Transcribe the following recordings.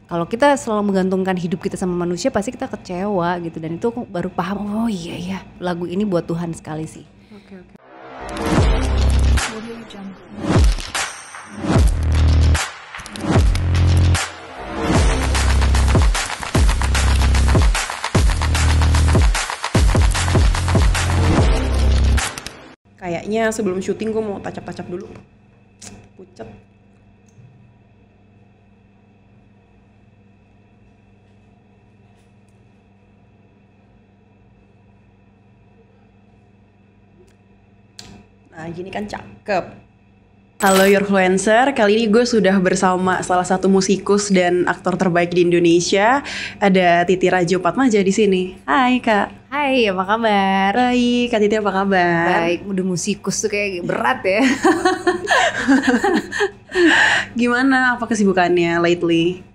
kalau kita selalu menggantungkan hidup kita sama manusia pasti kita kecewa gitu, dan itu aku baru paham, oh iya ya lagu ini buat Tuhan sekali sih. Oke. Kayaknya sebelum syuting gue mau tacap-tacap dulu. Pucet. Nah gini kan cakep. Halo Yourfluencer, kali ini gue sudah bersama salah satu musikus dan aktor terbaik di Indonesia. Ada Titi Radjo Padmaja di sini. Hai Kak. Hai, apa kabar? Baik, Kak Titi apa kabar? Baik, udah musikus tuh kayak berat ya. Gimana, apa kesibukannya lately?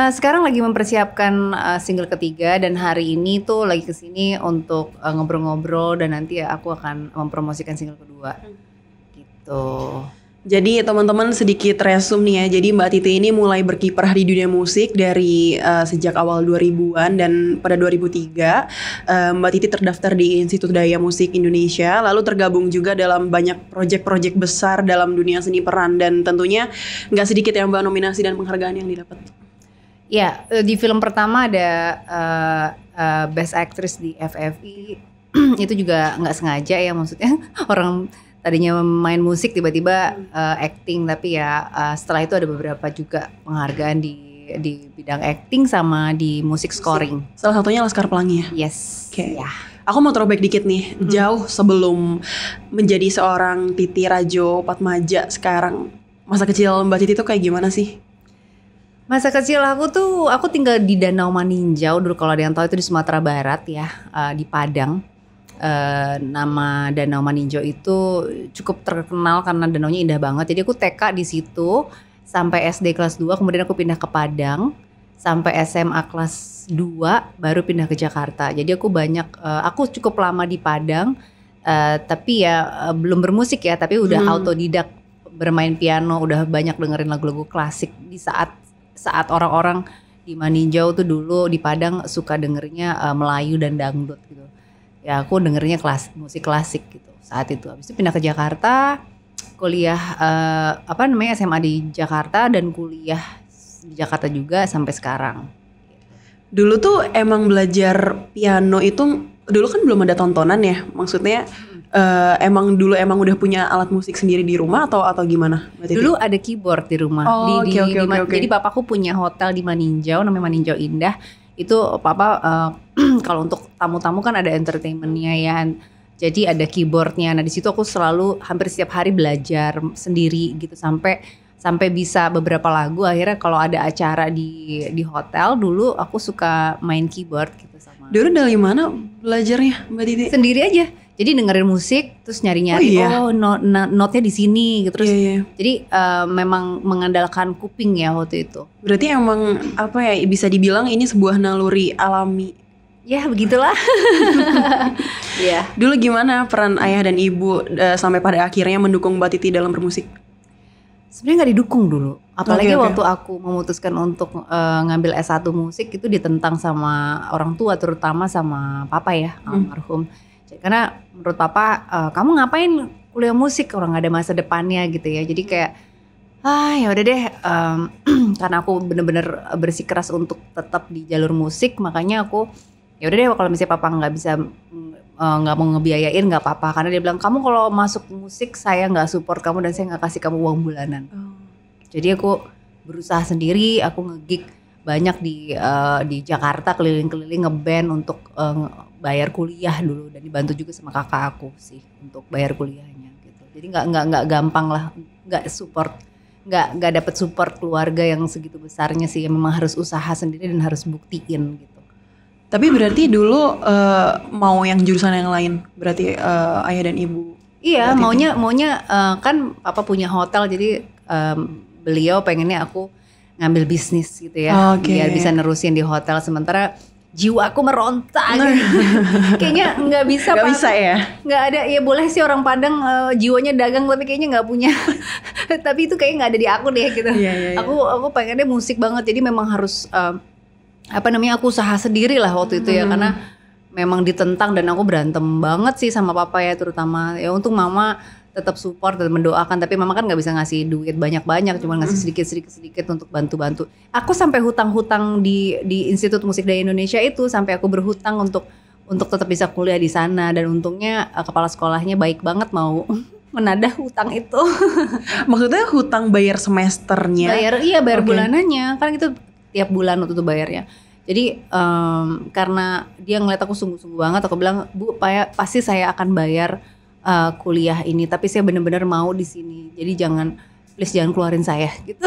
Sekarang lagi mempersiapkan single ketiga, dan hari ini tuh lagi kesini untuk ngobrol-ngobrol, dan nanti ya aku akan mempromosikan single kedua. Gitu. Jadi teman-teman sedikit resume nih ya. Jadi Mbak Titi ini mulai berkiprah di dunia musik dari sejak awal 2000-an, dan pada 2003 Mbak Titi terdaftar di Institut Daya Musik Indonesia, lalu tergabung juga dalam banyak proyek-proyek besar dalam dunia seni peran, dan tentunya nggak sedikit ya Mbak nominasi dan penghargaan yang didapat. Ya, di film pertama ada Best Actress di FFI. Itu juga nggak sengaja ya, maksudnya orang tadinya main musik tiba-tiba acting, tapi ya setelah itu ada beberapa juga penghargaan di bidang acting sama di musik scoring. Salah satunya Laskar Pelangi ya? Yes. Oke. Ya. Aku mau throwback dikit nih, jauh sebelum menjadi seorang Titi Radjo Padmaja sekarang. Masa kecil Mbak Titi tuh kayak gimana sih? Masa kecil aku tinggal di Danau Maninjau dulu, kalau ada yang tahu itu di Sumatera Barat ya, di Padang. Nama Danau Maninjau itu cukup terkenal karena danaunya indah banget. Jadi aku TK di situ sampai SD kelas 2, kemudian aku pindah ke Padang sampai SMA kelas 2 baru pindah ke Jakarta. Jadi aku cukup lama di Padang, tapi ya belum bermusik ya, tapi udah autodidak bermain piano, udah banyak dengerin lagu-lagu klasik di saat orang-orang di Maninjau tuh dulu di Padang suka dengerinnya Melayu dan dangdut gitu. Ya aku dengernya musik klasik gitu saat itu. Habis itu pindah ke Jakarta, kuliah SMA di Jakarta, dan kuliah di Jakarta juga sampai sekarang. Dulu tuh emang belajar piano itu dulu kan belum ada tontonan ya, maksudnya emang udah punya alat musik sendiri di rumah atau gimana? Dulu ada keyboard di rumah. Oke. Jadi bapakku punya hotel di Maninjau namanya Maninjau Indah. Itu papa kalau untuk tamu-tamu kan ada entertainmentnya ya, jadi ada keyboardnya. Nah di situ aku selalu hampir setiap hari belajar sendiri gitu sampai bisa beberapa lagu. Akhirnya kalau ada acara di hotel dulu aku suka main keyboard gitu sama. Dulu dari mana belajarnya Mbak Titi? Sendiri aja. Jadi dengerin musik terus nyari-nyari notnya di sini gitu terus. Jadi memang mengandalkan kuping ya waktu itu. Berarti emang apa ya, bisa dibilang ini sebuah naluri alami. Ya begitulah. Ya. Dulu gimana peran ayah dan ibu sampai pada akhirnya mendukung Mbak Titi dalam bermusik? Sebenarnya nggak didukung dulu. Apalagi waktu aku memutuskan untuk ngambil S1 musik itu ditentang sama orang tua, terutama sama papa ya, almarhum. Karena menurut papa, kamu ngapain kuliah musik, orang gak ada masa depannya gitu ya. Jadi kayak ya udah deh, karena aku bener-bener bersikeras untuk tetap di jalur musik, makanya aku ya udah deh kalau misalnya papa nggak bisa nggak mau ngebiayain nggak apa-apa, karena dia bilang kamu kalau masuk musik saya nggak support kamu dan saya nggak kasih kamu uang bulanan. Jadi aku berusaha sendiri, aku nge-gig banyak di Jakarta, keliling-keliling ngeband untuk bayar kuliah dulu, dan dibantu juga sama kakak aku sih untuk bayar kuliahnya gitu. Jadi nggak gampang lah, nggak dapet support keluarga yang segitu besarnya sih. Memang harus usaha sendiri dan harus buktiin gitu. Tapi berarti dulu mau yang jurusan yang lain, berarti ayah dan ibu? Iya, maunya kan papa punya hotel, jadi beliau pengennya aku ngambil bisnis gitu ya, biar bisa nerusin di hotel. Sementara jiwaku meronta gitu. Kayaknya nggak bisa Nggak bisa ya? Nggak ada, ya boleh sih orang Padang jiwanya dagang tapi kayaknya nggak punya. Tapi itu kayaknya nggak ada di aku deh gitu. Iya. Aku pengennya musik banget, jadi memang harus aku usaha sendiri lah waktu itu ya, karena memang ditentang dan aku berantem banget sih sama papa ya, terutama ya. Untung mama tetap support dan mendoakan, tapi mama kan nggak bisa ngasih duit banyak-banyak, cuma ngasih sedikit untuk bantu-bantu. Aku sampai hutang-hutang di Institut Musik Daya Indonesia itu, sampai aku berhutang untuk tetap bisa kuliah di sana, dan untungnya kepala sekolahnya baik banget mau menadah hutang itu. Maksudnya hutang bayar semesternya? Bayar bulanannya, kan itu tiap bulan waktu itu bayarnya. Jadi karena dia ngeliat aku sungguh-sungguh banget, aku bilang, Bu, pasti saya akan bayar kuliah ini, tapi saya benar-benar mau di sini. Jadi please jangan keluarin saya gitu.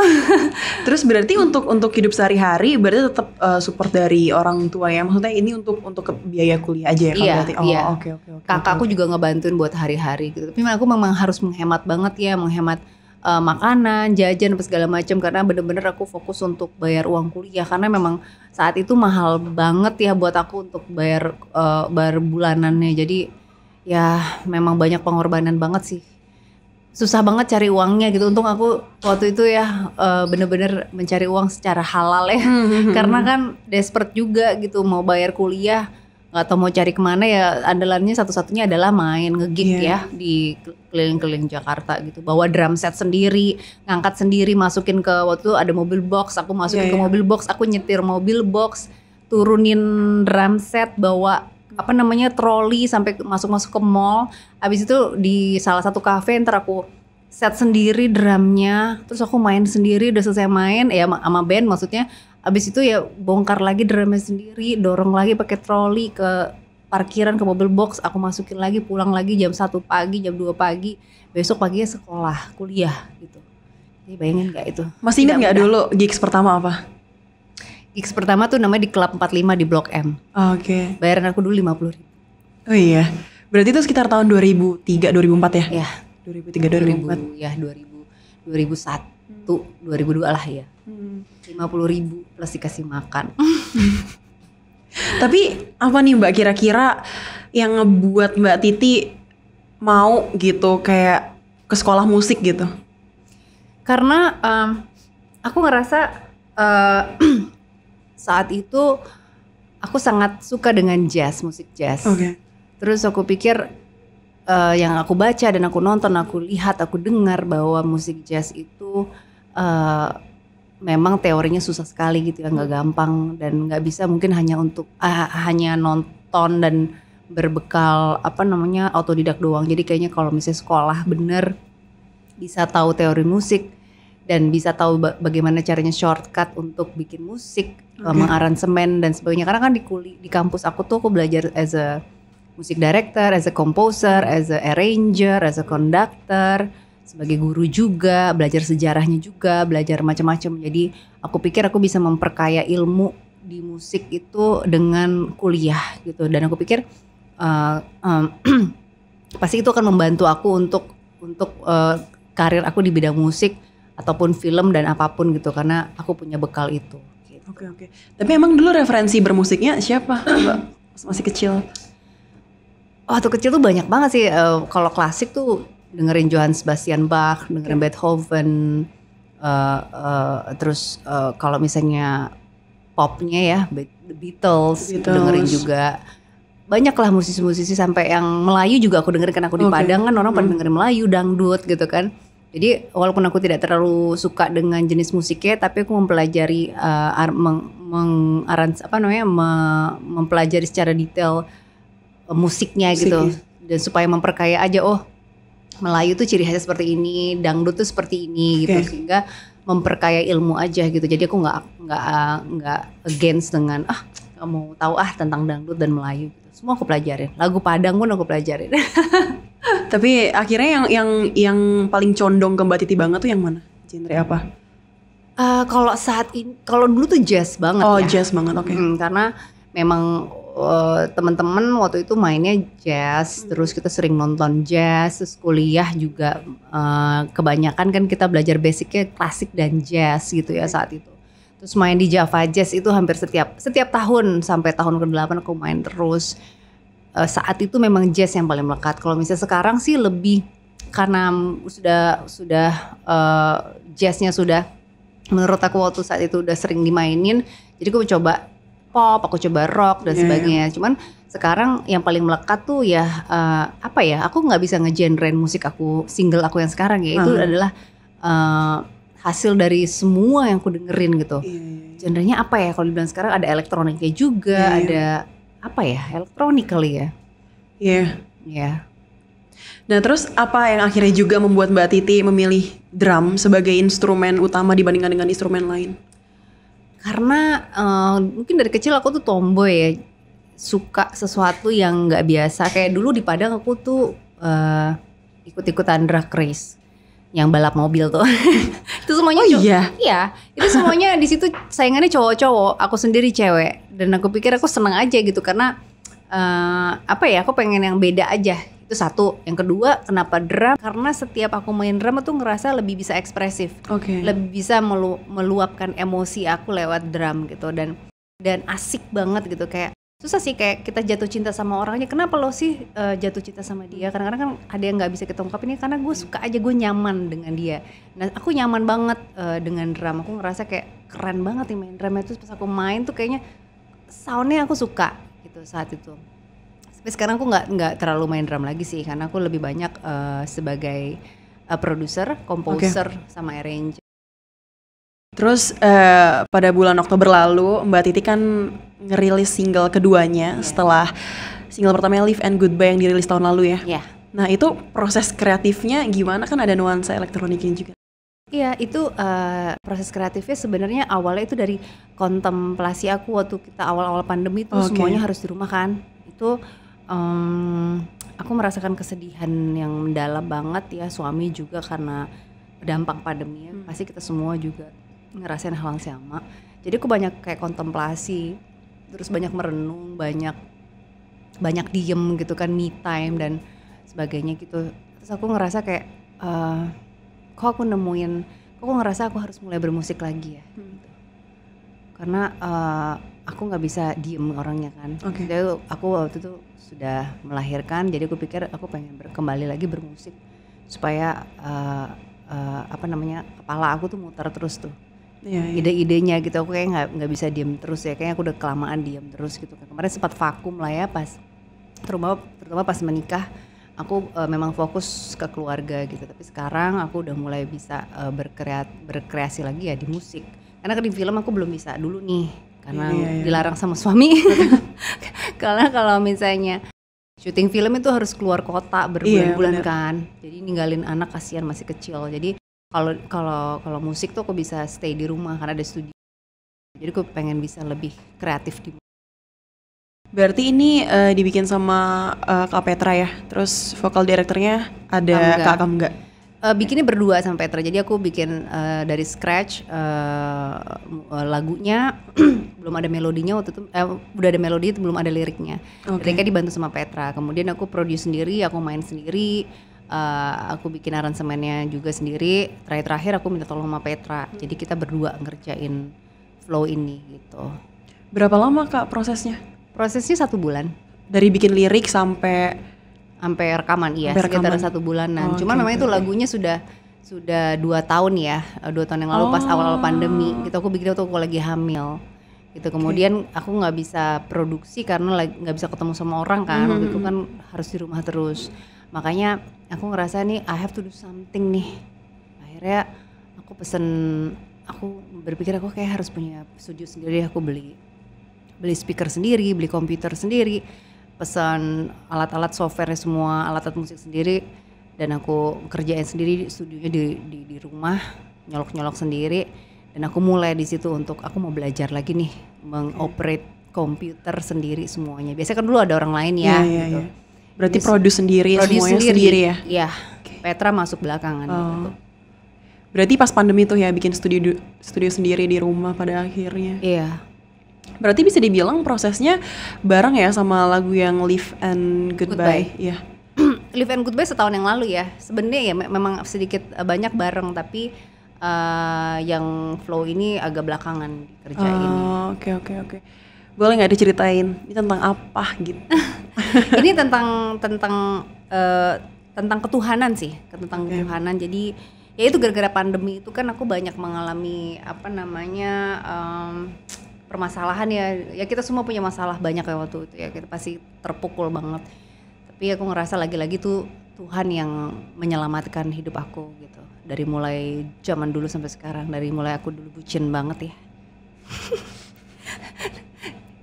Terus berarti untuk hidup sehari-hari berarti tetap support dari orang tua ya. Maksudnya ini untuk biaya kuliah aja ya kan berarti. Iya. Oke. Kakakku juga ngebantuin buat hari-hari gitu. Tapi aku memang harus menghemat banget ya, menghemat makanan, jajan apa segala macam, karena bener-bener aku fokus untuk bayar uang kuliah, karena memang saat itu mahal banget ya buat aku untuk bayar bulanannya. Jadi ya memang banyak pengorbanan banget sih. Susah banget cari uangnya gitu. Untung aku waktu itu ya bener-bener mencari uang secara halal ya. Karena kan desperate juga gitu, mau bayar kuliah, nggak tahu mau cari kemana ya. Andalannya satu-satunya adalah main ngegig ya di keliling-keliling Jakarta gitu. Bawa drum set sendiri, ngangkat sendiri, masukin ke, waktu itu ada mobil box, aku masukin ke mobil box, aku nyetir mobil box, turunin drum set, bawa troli sampai masuk ke mall. Abis itu di salah satu kafe ntar aku set sendiri drumnya, terus aku main sendiri. Udah selesai main ya sama band maksudnya, abis itu ya bongkar lagi drumnya sendiri, dorong lagi pakai troli ke parkiran, ke mobil box, aku masukin lagi, pulang lagi jam 1 pagi, jam 2 pagi, besok paginya sekolah, kuliah gitu. Jadi bayangin gak itu? Masih ingat gak dulu gigs pertama apa? Gigs pertama tuh namanya di Club 45 di Blok M. Oke. Bayaran aku dulu 50.000. Oh iya. Berarti itu sekitar tahun 2003, 2004 ya? Iya. 2003, 2004. Ya 2001, 2002 lah ya. 50.000 plus dikasih makan. Tapi apa nih Mbak kira-kira yang ngebuat Mbak Titi mau gitu kayak ke sekolah musik gitu? Karena aku ngerasa saat itu aku sangat suka dengan jazz, musik jazz. Oke. Terus aku pikir yang aku baca dan aku nonton, aku lihat, aku dengar bahwa musik jazz itu memang teorinya susah sekali gitu ya, nggak gampang, dan nggak bisa mungkin hanya untuk hanya nonton dan berbekal autodidak doang. Jadi kayaknya kalau misalnya sekolah bener, bisa tahu teori musik dan bisa tahu bagaimana caranya shortcut untuk bikin musik, mengaransemen dan sebagainya. Karena kan di kampus aku tuh aku belajar as a music director, as a composer, as a arranger, as a conductor, sebagai guru juga, belajar sejarahnya juga, belajar macam-macam. Jadi aku pikir aku bisa memperkaya ilmu di musik itu dengan kuliah gitu. Dan aku pikir pasti itu akan membantu aku untuk karir aku di bidang musik ataupun film dan apapun gitu, karena aku punya bekal itu. Gitu. Oke. Tapi emang dulu referensi bermusiknya siapa Mbak masih kecil? Waktu kecil tuh banyak banget sih. Kalau klasik tuh dengerin Johann Sebastian Bach, dengerin Beethoven. Terus kalau misalnya popnya ya The Beatles. Dengerin juga. Banyak lah musisi-musisi, sampai yang Melayu juga aku dengerin, karena aku di Padang kan orang pada dengerin Melayu, dangdut gitu kan. Jadi walaupun aku tidak terlalu suka dengan jenis musiknya, tapi aku mempelajari mempelajari secara detail musiknya gitu. Dan supaya memperkaya aja, Melayu tuh ciri khasnya seperti ini, dangdut tuh seperti ini gitu, sehingga memperkaya ilmu aja gitu. Jadi aku nggak against dengan nggak mau tahu tentang dangdut dan Melayu gitu. Semua aku pelajarin. Lagu Padang pun aku pelajarin. Tapi akhirnya yang paling condong ke Mbak Titi banget tuh yang mana? Genre apa? Kalau saat ini, kalau dulu tuh jazz banget ya. Jazz banget, oke. Karena memang teman-teman waktu itu mainnya jazz, terus kita sering nonton jazz, terus kuliah juga kebanyakan kan kita belajar basicnya klasik dan jazz gitu ya saat itu. Terus main di Java Jazz itu hampir setiap tahun sampai tahun ke-8 aku main terus. Saat itu memang jazz yang paling melekat. Kalau misalnya sekarang sih lebih karena sudah jazznya sudah menurut aku waktu saat itu udah sering dimainin. Jadi aku coba pop, aku coba rock dan sebagainya. Cuman sekarang yang paling melekat tuh ya apa ya? Aku nggak bisa ngegenrein musik aku single aku yang sekarang ya. Itu adalah hasil dari semua yang aku dengerin gitu. Genrenya apa ya? Kalau dibilang sekarang ada elektroniknya juga, ada apa ya? Elektronik kali ya. Iya. Nah terus apa yang akhirnya juga membuat Mbak Titi memilih drum sebagai instrumen utama dibandingkan dengan instrumen lain? Karena mungkin dari kecil aku tuh tomboy ya, suka sesuatu yang nggak biasa. Kayak dulu di Padang aku tuh ikut-ikutan drag race, yang balap mobil tuh. Itu semuanya iya, itu semuanya di situ saingannya cowok-cowok, aku sendiri cewek. Dan aku pikir aku seneng aja gitu karena apa ya, aku pengen yang beda aja. Itu satu. Yang kedua, kenapa drum? Karena setiap aku main drum tuh ngerasa lebih bisa ekspresif. Lebih bisa meluapkan emosi aku lewat drum gitu, dan asik banget gitu. Kayak susah sih kayak kita jatuh cinta sama orangnya. Kenapa lo sih jatuh cinta sama dia? Kadang-kadang kan ada yang nggak bisa kita ungkapin, karena gue suka aja, gue nyaman dengan dia. Nah aku nyaman banget dengan drum. Aku ngerasa kayak keren banget nih main drum itu. Pas aku main tuh kayaknya soundnya aku suka gitu saat itu. Tapi sekarang aku nggak terlalu main drum lagi sih, karena aku lebih banyak sebagai produser, komposer, sama arranger. Terus pada bulan Oktober lalu Mbak Titi kan ngerilis single keduanya setelah single pertamanya Live and Goodbye yang dirilis tahun lalu ya. Nah itu proses kreatifnya gimana, kan ada nuansa elektroniknya juga? Iya, itu proses kreatifnya sebenarnya awalnya itu dari kontemplasi aku waktu kita awal-awal pandemi itu semuanya harus di rumah kan. Itu aku merasakan kesedihan yang mendalam banget ya, suami juga karena dampak pandemi ya. Pasti kita semua juga ngerasain hal yang sama. Jadi aku banyak kayak kontemplasi, terus banyak merenung, banyak diem gitu kan, me time dan sebagainya gitu. Terus aku ngerasa kayak kok aku ngerasa aku harus mulai bermusik lagi ya gitu. Karena aku nggak bisa diem orangnya kan. Jadi aku waktu itu sudah melahirkan, jadi aku pikir aku pengen kembali lagi bermusik supaya kepala aku tuh muter terus tuh. Ide-idenya gitu. Aku kayak nggak bisa diem terus ya, kayaknya aku udah kelamaan diem terus gitu. Kemarin sempat vakum lah ya, terutama pas menikah. Aku memang fokus ke keluarga gitu, tapi sekarang aku udah mulai bisa berkreasi lagi ya di musik. Karena di film aku belum bisa dulu nih, karena dilarang sama suami. Karena kalau misalnya syuting film itu harus keluar kota berbulan-bulan kan, jadi ninggalin anak, kasihan masih kecil. Jadi kalau musik tuh aku bisa stay di rumah karena ada studio. Jadi aku pengen bisa lebih kreatif di. Berarti ini dibikin sama Kak Petra ya, terus vokal directornya ada Kak Kamga? Bikinnya berdua sama Petra, jadi aku bikin dari scratch lagunya. Belum ada melodinya waktu itu, udah ada melodi, belum ada liriknya. Liriknya dibantu sama Petra, kemudian aku produce sendiri, aku main sendiri, aku bikin aransemennya juga sendiri. Terakhir aku minta tolong sama Petra, jadi kita berdua ngerjain flow ini gitu. Berapa lama Kak prosesnya? Prosesnya 1 bulan. Dari bikin lirik sampai rekaman, iya, sekitar 1 bulanan. Cuman memang itu lagunya sudah 2 tahun ya, 2 tahun yang lalu pas awal-awal pandemi gitu. Aku bikin waktu aku lagi hamil gitu. Kemudian aku nggak bisa produksi karena nggak bisa ketemu sama orang kan. Waktu itu kan harus di rumah terus. Makanya aku ngerasa nih I have to do something nih. Akhirnya aku berpikir aku kayak harus punya studio sendiri. Aku beli speaker sendiri, beli komputer sendiri, pesan alat-alat software semua, alat-alat musik sendiri, dan aku kerjain sendiri studionya di rumah, nyolok sendiri, dan aku mulai di situ untuk aku mau belajar lagi nih mengoperate komputer sendiri semuanya. Biasanya kan dulu ada orang lain ya. Gitu. Berarti produce sendiri semuanya sendiri ya? Iya, Petra masuk belakangan gitu. Berarti pas pandemi tuh ya bikin studio sendiri di rumah pada akhirnya. Iya. Berarti bisa dibilang prosesnya bareng ya sama lagu yang Live and Goodbye. Iya. Live and Goodbye setahun yang lalu ya. Sebenarnya ya memang sedikit banyak bareng, tapi yang flow ini agak belakangan dikerjain. Oke. Boleh nggak diceritain ini tentang apa gitu? Ini tentang ketuhanan sih, tentang ketuhanan. Jadi ya itu gara-gara pandemi itu kan aku banyak mengalami permasalahan ya kita semua punya masalah banyak ya waktu itu ya, kita pasti terpukul banget. Tapi aku ngerasa lagi-lagi tuh Tuhan yang menyelamatkan hidup aku gitu. Dari mulai zaman dulu sampai sekarang, dari mulai aku dulu bucin banget ya.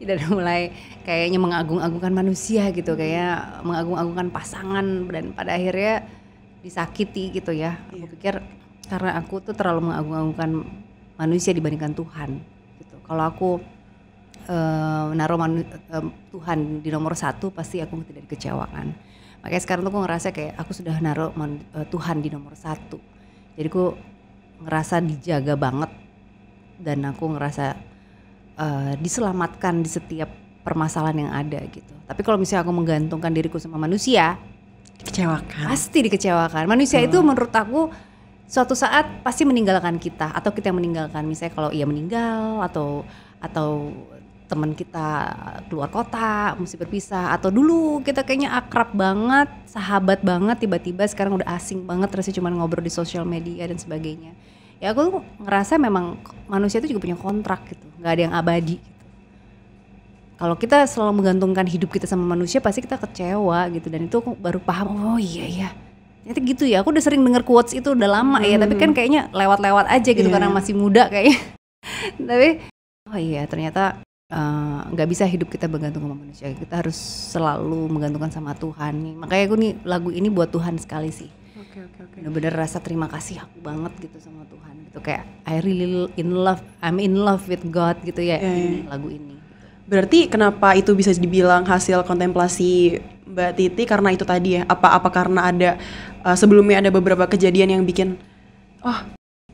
Dari mulai kayaknya mengagung-agungkan manusia gitu, kayak mengagung-agungkan pasangan dan pada akhirnya disakiti gitu ya. Aku pikir karena aku tuh terlalu mengagung-agungkan manusia dibandingkan Tuhan gitu. Kalau aku naruh Tuhan di nomor 1 pasti aku tidak dikecewakan. Makanya sekarang tuh aku ngerasa kayak aku sudah naruh Tuhan di nomor 1. Jadi aku ngerasa dijaga banget dan aku ngerasa diselamatkan di setiap permasalahan yang ada gitu. Tapi kalau misalnya aku menggantungkan diriku sama manusia, dikecewakan. Pasti dikecewakan. Manusia itu menurut aku suatu saat pasti meninggalkan kita atau kita yang meninggalkan. Misalnya kalau ia meninggal atau teman kita keluar kota mesti berpisah, atau dulu kita kayaknya akrab banget, sahabat banget, tiba-tiba sekarang udah asing banget, rasanya cuma ngobrol di sosial media dan sebagainya. Ya aku ngerasa memang manusia itu juga punya kontrak gitu, nggak ada yang abadi gitu. Kalau kita selalu menggantungkan hidup kita sama manusia pasti kita kecewa gitu, dan itu aku baru paham, oh iya ternyata gitu ya. Aku udah sering denger quotes itu udah lama ya, tapi kan kayaknya lewat-lewat aja gitu karena masih muda kayaknya. Tapi oh iya ternyata nggak bisa hidup kita bergantung sama manusia, kita harus selalu menggantungkan sama Tuhan nih. Makanya aku nih lagu ini buat Tuhan sekali sih. Oke. Bener-bener rasa terima kasih aku banget gitu sama Tuhan gitu, kayak I'm in love with God gitu ya. Lagu ini gitu. Berarti kenapa itu bisa dibilang hasil kontemplasi Mbak Titi karena itu tadi ya? Apa karena ada sebelumnya ada beberapa kejadian yang bikin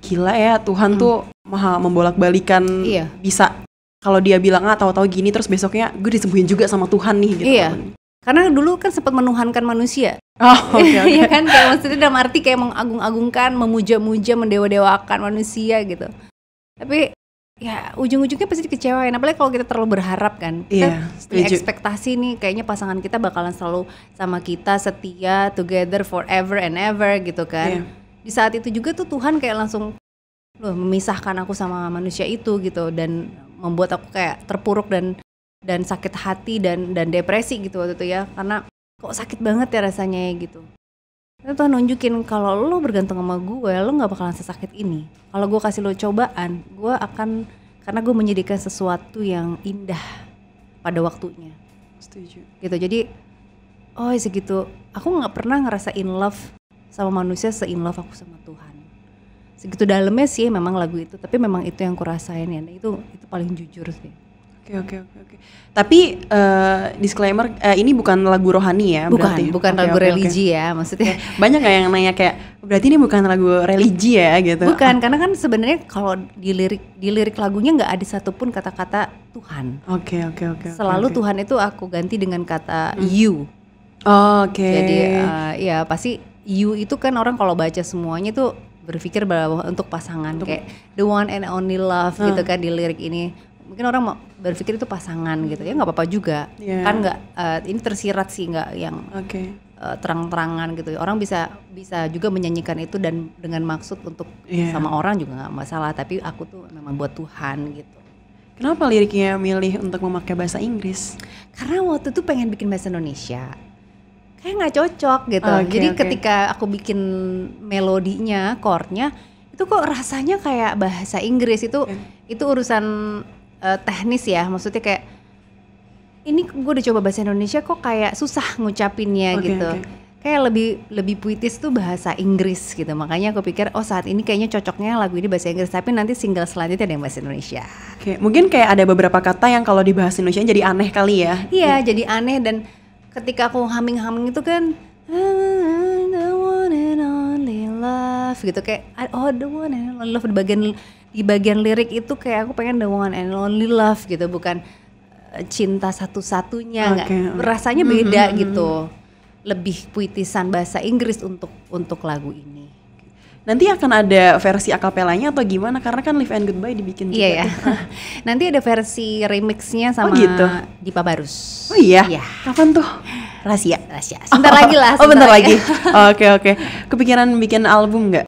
gila ya Tuhan tuh maha membolak-balikan, bisa kalau dia bilang tahu-tahu gini terus besoknya gue disembuhin juga sama Tuhan nih gitu. Iya. Karena dulu kan sempat menuhankan manusia. Okay. Iya kan, kayak maksudnya dalam arti kayak mengagung-agungkan, memuja-muja, mendewa-dewakan manusia gitu. Tapi ya ujung-ujungnya pasti dikecewain, apalagi kalau kita terlalu berharap kan. Kita punya ekspektasi nih kayaknya pasangan kita bakalan selalu sama kita, setia, together forever and ever gitu kan. Di saat itu juga tuh Tuhan kayak langsung memisahkan aku sama manusia itu gitu, dan membuat aku kayak terpuruk dan sakit hati dan depresi gitu waktu itu ya, karena kok sakit banget ya rasanya gitu. Itu Tuhan nunjukin kalau lo bergantung sama gue, lo nggak bakalan sesakit ini. Kalau gue kasih lo cobaan, karena gue menyediakan sesuatu yang indah pada waktunya. Setuju. Gitu, jadi segitu. Aku nggak pernah ngerasa in love sama manusia se-in love aku sama Tuhan. Segitu dalamnya sih memang lagu itu, tapi memang itu yang kurasain ya, itu paling jujur sih. Oke. Tapi disclaimer, ini bukan lagu rohani ya? Bukan lagu religi ya, maksudnya. Banyak nggak yang nanya kayak berarti ini bukan lagu religi ya gitu? Bukan, karena kan sebenarnya kalau di lirik lagunya nggak ada satupun kata-kata Tuhan. Oke. Selalu Tuhan itu aku ganti dengan kata you. Oke. Jadi ya pasti you itu kan orang kalau baca semuanya tuh berpikir bahwa untuk pasangan, kayak the one and only love gitu kan di lirik ini. Mungkin orang mau berpikir itu pasangan gitu ya, nggak apa-apa juga. Kan nggak ini tersirat sih, nggak yang terang-terangan gitu. Orang bisa juga menyanyikan itu dan dengan maksud untuk sama orang juga nggak masalah. Tapi aku tuh memang buat Tuhan gitu. Kenapa liriknya milih untuk memakai bahasa Inggris? Karena waktu itu pengen bikin bahasa Indonesia, kayak nggak cocok gitu. Jadi ketika aku bikin melodinya, chordnya itu kok rasanya kayak bahasa Inggris. Itu urusan teknis ya, maksudnya kayak ini gue udah coba bahasa Indonesia kok kayak susah ngucapinnya gitu. Kayak lebih puitis tuh bahasa Inggris gitu. Makanya aku pikir saat ini kayaknya cocoknya lagu ini bahasa Inggris, tapi nanti single selanjutnya ada yang bahasa Indonesia. Mungkin kayak ada beberapa kata yang kalau di bahasa Indonesia jadi aneh kali ya. Iya, jadi aneh, dan ketika aku humming itu kan the one and only love gitu, kayak the one and only love di bagian lirik itu kayak aku pengen the one and only love gitu, bukan cinta satu-satunya. Rasanya beda gitu, lebih puitisan bahasa Inggris untuk lagu ini. Nanti akan ada versi akapelanya atau gimana? Karena kan Live and Goodbye dibikin juga. Iya ya. Nanti ada versi remixnya sama gitu. Dipa Barus. Oh iya? Iya. Kapan tuh? Rahasia. Sebentar lagi lah. Oh bentar lagi. Oke. Kepikiran bikin album nggak?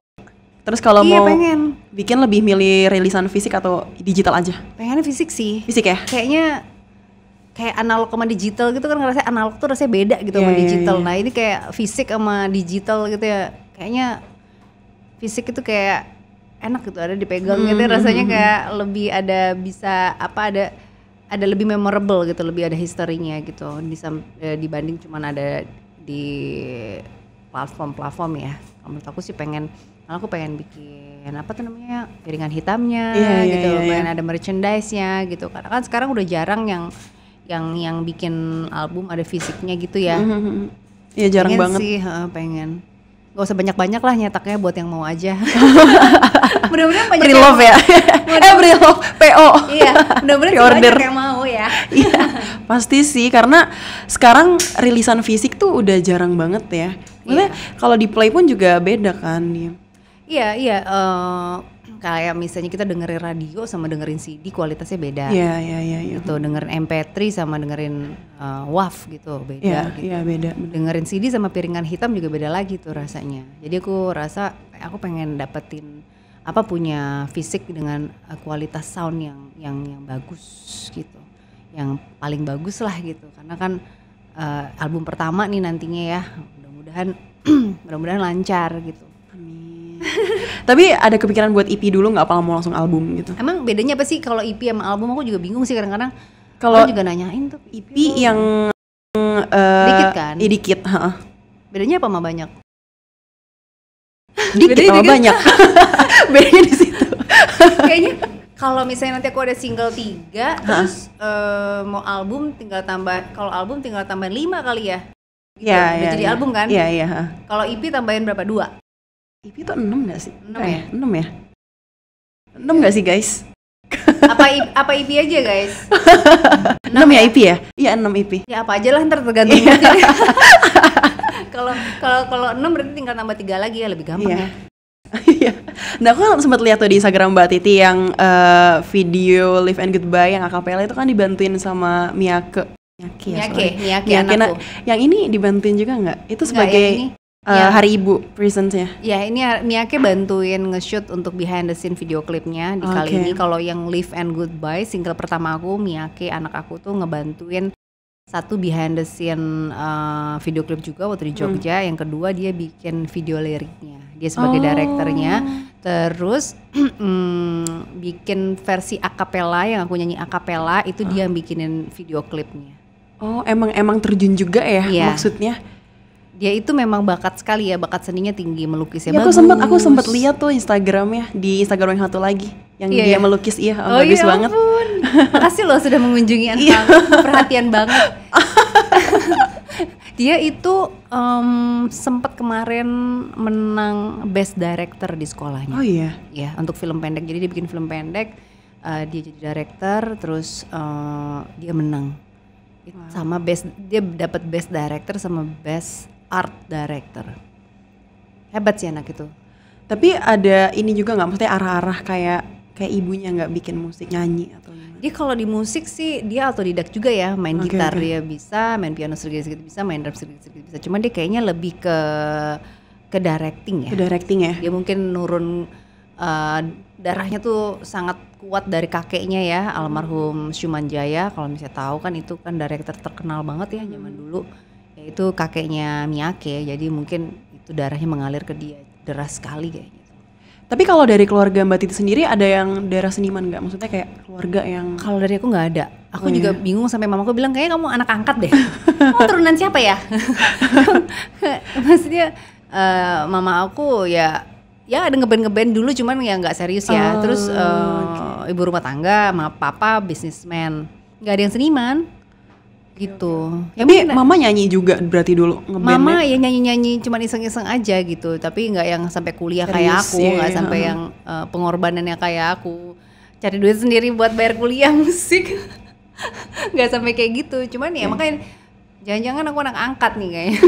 Terus kalau mau pengen. bikin lebih milih rilisan fisik atau digital aja? Pengennya fisik sih. Fisik ya? Kayaknya kayak analog sama digital gitu kan, ngerasa analog tuh rasanya beda gitu sama digital. Nah ini kayak fisik sama digital gitu ya. Kayaknya fisik itu kayak enak gitu, ada dipegang gitu rasanya kayak lebih ada bisa ada lebih memorable gitu, lebih ada historinya gitu dibanding cuman ada di platform ya. Menurut aku sih aku pengen bikin apa tuh namanya, piringan hitamnya gitu, pengen ada merchandise-nya gitu. Karena kan sekarang udah jarang yang bikin album ada fisiknya gitu ya. Iya jarang banget sih, pengen. Gak usah banyak-banyak lah nyetaknya, buat yang mau aja. Mudah-mudahan banyak Pre-love ya. Pre-love PO. Iya, mudah-mudahan banyak yang mau ya. Iya, pasti sih karena sekarang rilisan fisik tuh udah jarang banget ya. Maksudnya kalau di play pun juga beda kan dia. Iya, kayak misalnya kita dengerin radio sama dengerin CD kualitasnya beda. Iya. Gitu, dengerin MP3 sama dengerin WAV gitu, beda. Iya, beda. Dengerin CD sama piringan hitam juga beda lagi tuh rasanya. Jadi aku rasa aku pengen dapetin punya fisik dengan kualitas sound yang bagus gitu. Yang paling bagus lah gitu. Karena kan album pertama nih nantinya ya. Mudah-mudahan lancar gitu. Tapi ada kepikiran buat EP dulu nggak, apa mau langsung album gitu? Emang bedanya apa sih kalau EP sama album? Aku juga bingung sih kadang-kadang. Kalau juga nanyain tuh EP yang dikit kan? Dikit, bedanya apa sama banyak? Dikit sama banyak. Bedanya di situ. Kayaknya kalau misalnya nanti aku ada single 3 terus mau album tinggal tambah, kalau album tinggal tambahin 5 kali ya. Gitu. Udah jadi album kan? Iya. Kalau EP tambahin berapa? 2? EP itu 6 gak sih? 6 ya? 6 ya? 6 gak sih guys? Apa EP aja guys? 6 ya EP ya? Iya 6 EP. Ya apa aja lah, ntar tergantung aja. Kalau 6 berarti tinggal tambah 3 lagi ya, lebih gampang ya. Iya. Nah aku sempat lihat tuh di Instagram Mbak Titi yang video Live and Goodbye yang akapela itu kan dibantuin sama Miyake anakku. Yang ini dibantuin juga nggak? Itu sebagai Hari Ibu presence-nya. Ya ini Miyake bantuin nge-shoot untuk behind the scene video klipnya di kali ini. Kalau yang Live and Goodbye single pertama aku, Miyake anak aku tuh ngebantuin satu behind the scene video klip juga waktu di Jogja. Yang kedua dia bikin video liriknya, dia sebagai direkturnya. Terus bikin versi akapela, yang aku nyanyi akapela itu dia yang bikinin video klipnya. Oh emang terjun juga ya maksudnya? Dia itu memang bakat sekali ya, bakat seninya tinggi, melukisnya ya, bagus. Aku sempat lihat tuh Instagramnya, di Instagram yang satu lagi yang dia melukis bagus banget. Makasih loh sudah mengunjungi Antang, perhatian banget. Dia itu sempat kemarin menang Best Director di sekolahnya. Oh iya. Ya, untuk film pendek. Jadi dia bikin film pendek, dia jadi director, terus dia menang. Sama dia dapat Best Director sama Best Art Director. Hebat sih anak itu. Tapi ada ini juga nggak, maksudnya arah-arah kayak ibunya nggak bikin musik, nyanyi atau gimana? Dia kalau di musik sih dia autodidak juga ya, main gitar dia bisa, main piano sedikit bisa, main drum sedikit bisa. Cuman dia kayaknya lebih ke directing ya. Ke directing ya. Dia mungkin nurun darahnya tuh sangat kuat dari kakeknya ya, almarhum Syumanjaya. Kalau misalnya tahu kan itu kan director terkenal banget ya zaman dulu. Itu kakeknya Miyake, jadi mungkin itu darahnya mengalir ke dia deras sekali kayaknya. Tapi kalau dari keluarga Mbak Titi sendiri ada yang darah seniman nggak? Maksudnya kayak keluarga yang... Kalau dari aku nggak ada. Aku juga bingung, sampai mamaku bilang kayaknya kamu anak angkat deh. Kamu turunan siapa ya? Maksudnya mama aku ya ada ngeband dulu, cuman ya nggak serius ya. Terus ibu rumah tangga, sama papa businessman, nggak ada yang seniman. Gitu. Tapi mama nyanyi juga berarti dulu ngebandnya? Mama ya nyanyi-nyanyi cuman iseng-iseng aja gitu, tapi nggak yang sampai kuliah kayak aku, nggak sampai yang pengorbanannya kayak aku, cari duit sendiri buat bayar kuliah musik, nggak sampai kayak gitu. Cuman ya makanya Jangan-jangan aku anak angkat nih kayaknya.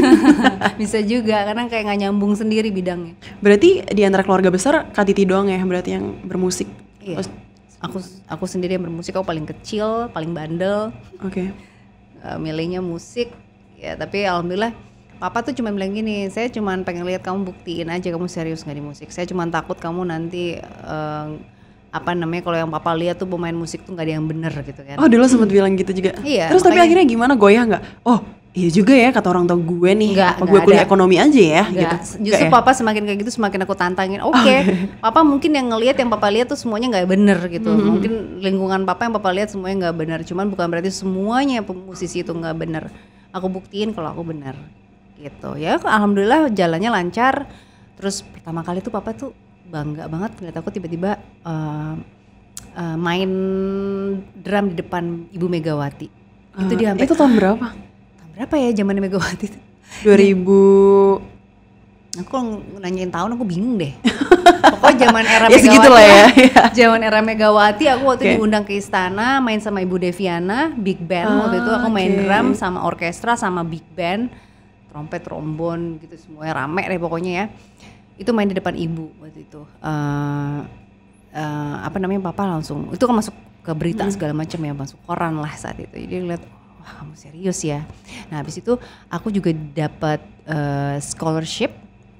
Bisa juga karena kayak nggak nyambung sendiri bidangnya. Berarti di antara keluarga besar Kak Titi doang ya berarti yang bermusik? Iya. Aku sendiri yang bermusik, aku paling kecil, paling bandel. Oke. Milihnya musik. Ya tapi alhamdulillah papa tuh cuma bilang gini, saya cuma pengen lihat kamu buktiin aja kamu serius nggak di musik. Saya cuma takut kamu nanti kalau yang papa lihat tuh pemain musik tuh nggak ada yang bener gitu kan. Oh dulu sempat bilang gitu juga. Iya. Terus tapi akhirnya gimana, goyah nggak? Oh iya juga ya kata orang tua gue nih. Nggak gue kuliah ada. ekonomi aja ya. Nggak. Gitu. Justru ya? papa semakin kayak gitu semakin aku tantangin. Oke, papa mungkin yang papa lihat tuh semuanya nggak bener gitu. Mungkin lingkungan papa yang papa lihat semuanya nggak bener. Cuman bukan berarti semuanya musisi itu nggak bener. Aku buktiin kalau aku bener gitu. Ya alhamdulillah jalannya lancar. Terus pertama kali tuh papa tuh bangga banget ngeliat aku tiba-tiba main drum di depan Ibu Megawati. Itu dia sampai itu tahun berapa? Tahun berapa ya zamannya Megawati itu? 2000. Aku nanyain tahun aku bingung deh. Pokoknya zaman era Ya Megawati segitulah ya. Zaman era Megawati aku waktu diundang ke istana main sama Ibu Deviana, big band waktu itu aku main drum sama orkestra sama big band, trompet, trombon gitu semuanya rame deh pokoknya ya. Itu main di depan ibu waktu itu. Papa langsung itu kan masuk ke berita segala macam ya, masuk koran lah saat itu. Jadi lihat wah kamu serius ya. Nah habis itu aku juga dapat scholarship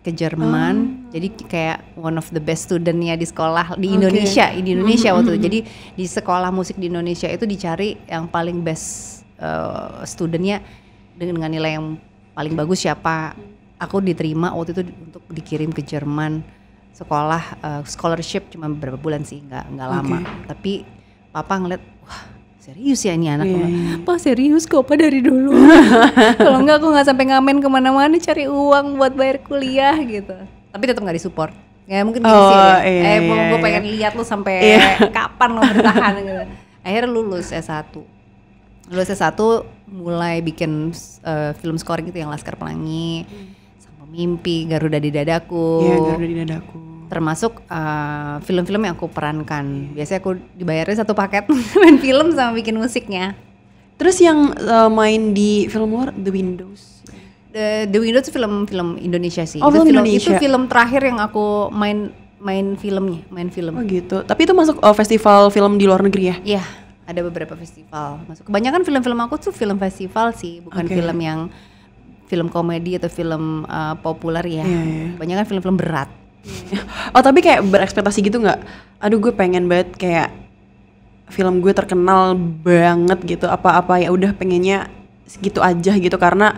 ke Jerman. Jadi kayak one of the best studentnya di sekolah di Indonesia, di Indonesia waktu itu. Jadi di sekolah musik di Indonesia itu dicari yang paling best studentnya dengan nilai yang paling bagus siapa. Aku diterima waktu itu untuk dikirim ke Jerman sekolah scholarship cuma beberapa bulan sih, nggak lama. Tapi papa ngeliat wah serius ya ini anak. Pak serius kok Pak dari dulu. Kalau enggak aku nggak sampai ngamen kemana-mana cari uang buat bayar kuliah gitu. Tapi tetap nggak disupport. Ya mungkin gini sih ya. Gue pengen lihat lu sampai kapan lo bertahan gitu. Akhirnya lulus S1. Lulus S1 mulai bikin film scoring itu yang Laskar Pelangi, Sama Mimpi, Garuda di Dadaku. Iya, Garuda di Dadaku. Termasuk film-film yang aku perankan. Biasanya aku dibayarnya satu paket main film sama bikin musiknya. Terus yang main di film luar The Windows. The Windows itu film Indonesia sih. Oh, film Indonesia. Itu film terakhir yang aku main film. Oh gitu. Tapi itu masuk festival film di luar negeri ya? Iya, ada beberapa festival masuk. Kebanyakan film-film aku tuh film festival sih, bukan film yang film komedi atau film populer ya. Kebanyakan film-film berat. Oh tapi kayak berekspektasi gitu nggak? Aduh gue pengen banget kayak film gue terkenal banget gitu. Apa-apa ya udah pengennya segitu aja gitu karena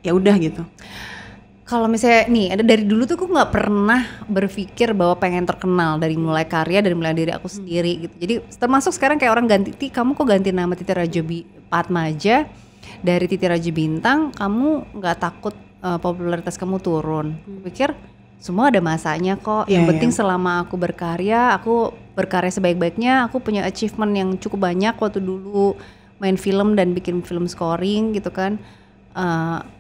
ya udah gitu. Kalau misalnya nih ada dari dulu tuh aku nggak pernah berpikir bahwa pengen terkenal dari mulai karya dari mulai diri aku sendiri gitu. Jadi termasuk sekarang kayak orang ganti kamu kok ganti nama Titi Rajo Padmaja dari Titi Rajo Bintang, kamu nggak takut popularitas kamu turun? Aku pikir semua ada masanya kok. Yang penting selama aku berkarya sebaik-baiknya. Aku punya achievement yang cukup banyak waktu dulu main film dan bikin film scoring gitu kan.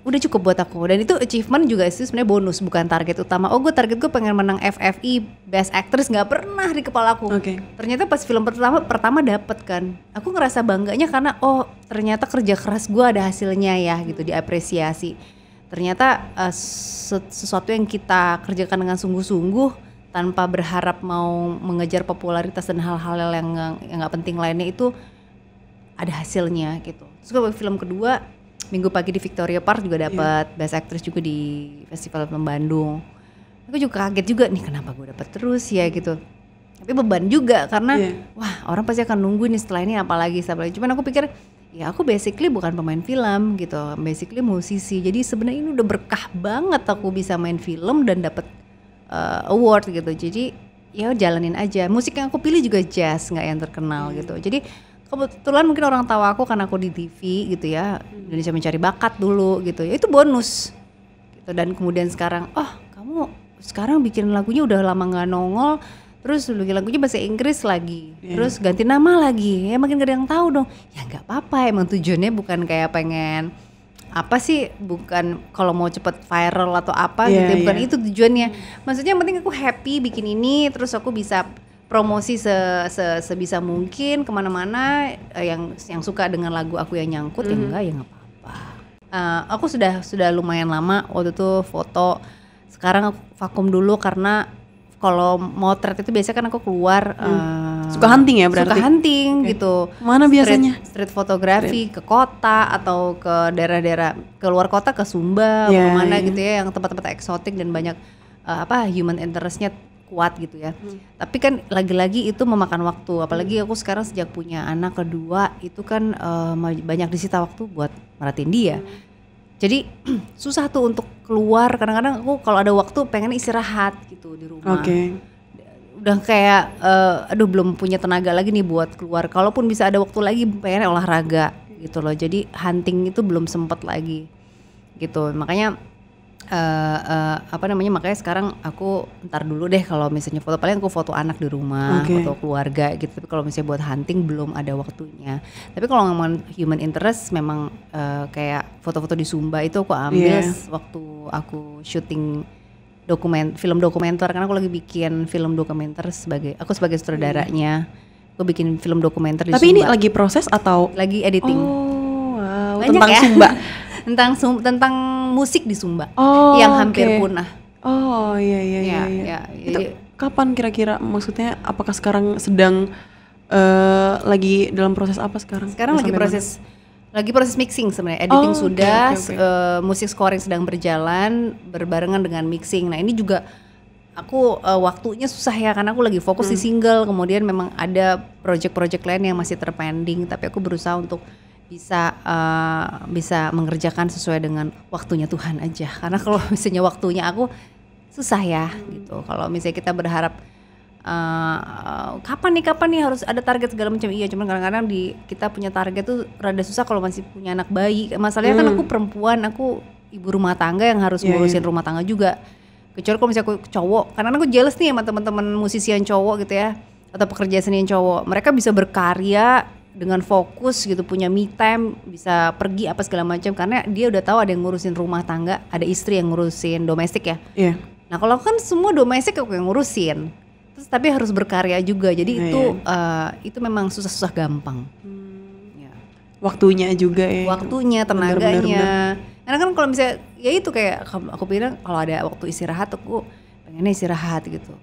Udah cukup buat aku. Dan itu achievement juga itu sebenarnya bonus, bukan target utama. Oh target gue pengen menang FFI Best Actress, nggak pernah di kepala aku. Ternyata pas film pertama dapet kan. Aku ngerasa bangganya karena ternyata kerja keras gue ada hasilnya ya gitu, diapresiasi. Ternyata sesuatu yang kita kerjakan dengan sungguh-sungguh tanpa berharap mau mengejar popularitas dan hal-hal yang nggak penting lainnya itu ada hasilnya gitu. Terus film kedua Minggu Pagi di Victoria Park juga dapat Best Actress juga di Festival Film Bandung. Aku juga kaget juga nih kenapa gue dapat terus ya gitu. Tapi beban juga karena wah orang pasti akan nunggu nih setelah ini apalagi. Cuman aku pikir ya aku basically bukan pemain film gitu, basically musisi. Jadi sebenarnya ini udah berkah banget aku bisa main film dan dapat award gitu. Jadi ya jalanin aja. Musik yang aku pilih juga jazz, nggak yang terkenal gitu. Jadi kebetulan mungkin orang tahu aku karena aku di TV gitu ya, Indonesia Mencari Bakat dulu gitu. Ya itu bonus. Gitu. Dan kemudian sekarang, kamu sekarang bikin lagunya udah lama nggak nongol. Terus bikin lagunya bahasa Inggris lagi, terus ganti nama lagi, ya makin gak ada yang tahu dong. Ya nggak apa-apa, emang tujuannya bukan kayak pengen apa sih, bukan kalau mau cepet viral atau apa gitu, bukan itu tujuannya. Maksudnya yang penting aku happy bikin ini, terus aku bisa promosi sebisa mungkin kemana-mana yang suka dengan lagu aku yang nyangkut, ya enggak ya nggak apa-apa. Aku sudah lumayan lama waktu itu foto. Sekarang aku vakum dulu karena kalau motret itu biasanya kan aku keluar suka hunting ya berarti? Suka hunting gitu. Mana biasanya? Street fotografi ke kota atau ke daerah-daerah keluar kota, ke Sumba, mana gitu ya, yang tempat-tempat eksotik dan banyak human interestnya kuat gitu ya. Tapi kan lagi-lagi itu memakan waktu, apalagi aku sekarang sejak punya anak kedua itu kan banyak disita waktu buat merhatiin dia. Jadi susah tuh untuk keluar, kadang-kadang aku kalau ada waktu pengen istirahat gitu di rumah. Udah kayak belum punya tenaga lagi nih buat keluar. Kalaupun bisa ada waktu lagi pengen olahraga gitu loh. Jadi hunting itu belum sempet lagi gitu. Makanya makanya sekarang aku ntar dulu deh kalau misalnya foto, paling aku foto anak di rumah, foto keluarga gitu. Tapi kalau misalnya buat hunting belum ada waktunya. Tapi kalau ngomongin human interest memang kayak foto-foto di Sumba itu aku ambil waktu aku syuting film dokumenter, karena aku lagi bikin film dokumenter sebagai sutradaranya. Aku bikin film dokumenter di Sumba. Tapi ini lagi proses atau lagi editing? Oh, wow. Banyak tentang ya? Sumba. tentang musik di Sumba yang hampir punah. Oh iya. Itu kapan kira-kira, maksudnya apakah sekarang sedang lagi dalam proses apa sekarang? Sekarang lagi proses mixing sebenarnya, editing sudah, musik scoring sedang berjalan berbarengan dengan mixing. Nah ini juga aku waktunya susah ya karena aku lagi fokus di single, kemudian memang ada project-project lain yang masih terpending, tapi aku berusaha untuk bisa mengerjakan sesuai dengan waktunya Tuhan aja. Karena kalau misalnya waktunya aku susah ya gitu. Kalau misalnya kita berharap kapan nih harus ada target segala macam, iya, cuman kadang-kadang kita punya target tuh rada susah kalau masih punya anak bayi. Masalahnya kan aku perempuan, aku ibu rumah tangga yang harus ngurusin rumah tangga juga. Kecuali kalau misalnya aku cowok, karena aku jealous nih sama teman-teman musisian cowok gitu ya, atau pekerja seni cowok. Mereka bisa berkarya dengan fokus gitu, punya me time, bisa pergi apa segala macam karena dia udah tahu ada yang ngurusin rumah tangga, ada istri yang ngurusin domestik ya. Nah kalau kan semua domestik aku yang ngurusin, terus tapi harus berkarya juga, jadi itu memang susah-susah gampang. Waktunya juga ya. Waktunya, tenaganya. Karena kan kalau misalnya ya itu kayak aku bilang kalau ada waktu istirahat aku pengennya istirahat gitu.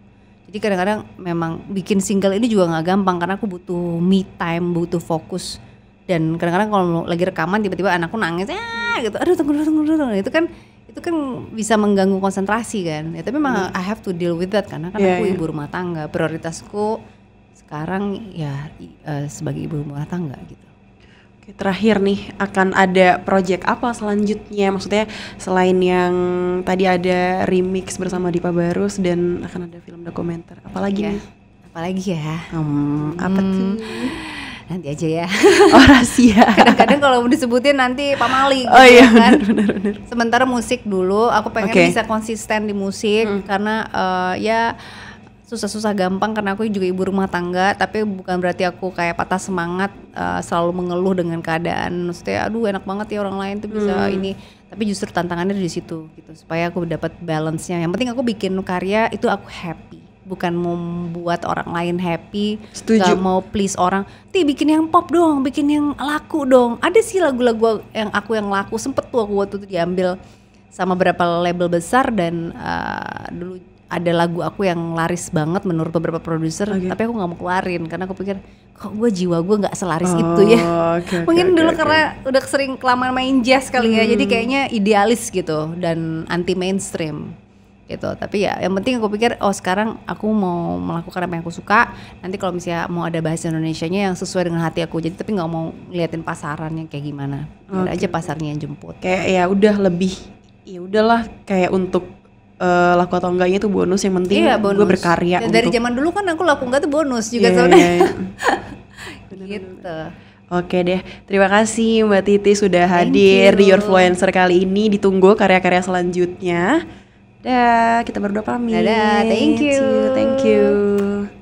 Jadi kadang-kadang memang bikin single ini juga nggak gampang karena aku butuh me time, butuh fokus. Dan kadang-kadang kalau lagi rekaman tiba-tiba anakku nangis gitu, aduh tunggu. Itu kan bisa mengganggu konsentrasi kan. Ya tapi memang I have to deal with that karena kan aku ibu rumah tangga. Prioritasku sekarang ya sebagai ibu rumah tangga gitu. Oke, terakhir nih, akan ada project apa selanjutnya? Maksudnya selain yang tadi ada remix bersama Dipa Barus dan akan ada film dokumenter, apalagi nih? Apalagi ya? Apa tuh? Nanti aja ya. Oh, rahasia. Kadang-kadang kalau disebutin nanti pamali gitu. Oh iya, kan. benar. Sementara musik dulu, aku pengen bisa konsisten di musik karena ya susah-susah gampang karena aku juga ibu rumah tangga, tapi bukan berarti aku kayak patah semangat selalu mengeluh dengan keadaan. Maksudnya aduh enak banget ya orang lain tuh bisa ini, tapi justru tantangannya di situ gitu, supaya aku dapat balance-nya. Yang penting aku bikin karya itu aku happy, bukan mau membuat orang lain happy. Setuju. Gak mau please orang, bikin yang pop dong, bikin yang laku dong. Ada sih lagu-lagu yang laku, sempet tuh aku waktu itu diambil sama beberapa label besar dan dulu ada lagu aku yang laris banget menurut beberapa produser, tapi aku nggak mau keluarin karena aku pikir kok jiwa gue nggak selaris itu ya. Mungkin dulu karena udah sering kelamaan main jazz kali ya, jadi kayaknya idealis gitu dan anti mainstream gitu. Tapi ya yang penting aku pikir sekarang aku mau melakukan apa yang aku suka. Nanti kalau misalnya mau ada bahasa Indonesianya yang sesuai dengan hati aku, jadi tapi nggak mau ngeliatin pasarannya kayak gimana. Biar aja pasarnya yang jemput. Kayak ya udah lebih, ya udahlah kayak untuk laku atau enggaknya itu bonus, yang penting gue berkarya. Dari zaman dulu kan aku laku enggak tuh bonus juga sebenarnya. Gitu. Oke deh, terima kasih Mbak Titi sudah hadir di Yourfluencer kali ini. Ditunggu karya-karya selanjutnya. Dah, kita berdua pamit. Dadah, thank you. Thank you.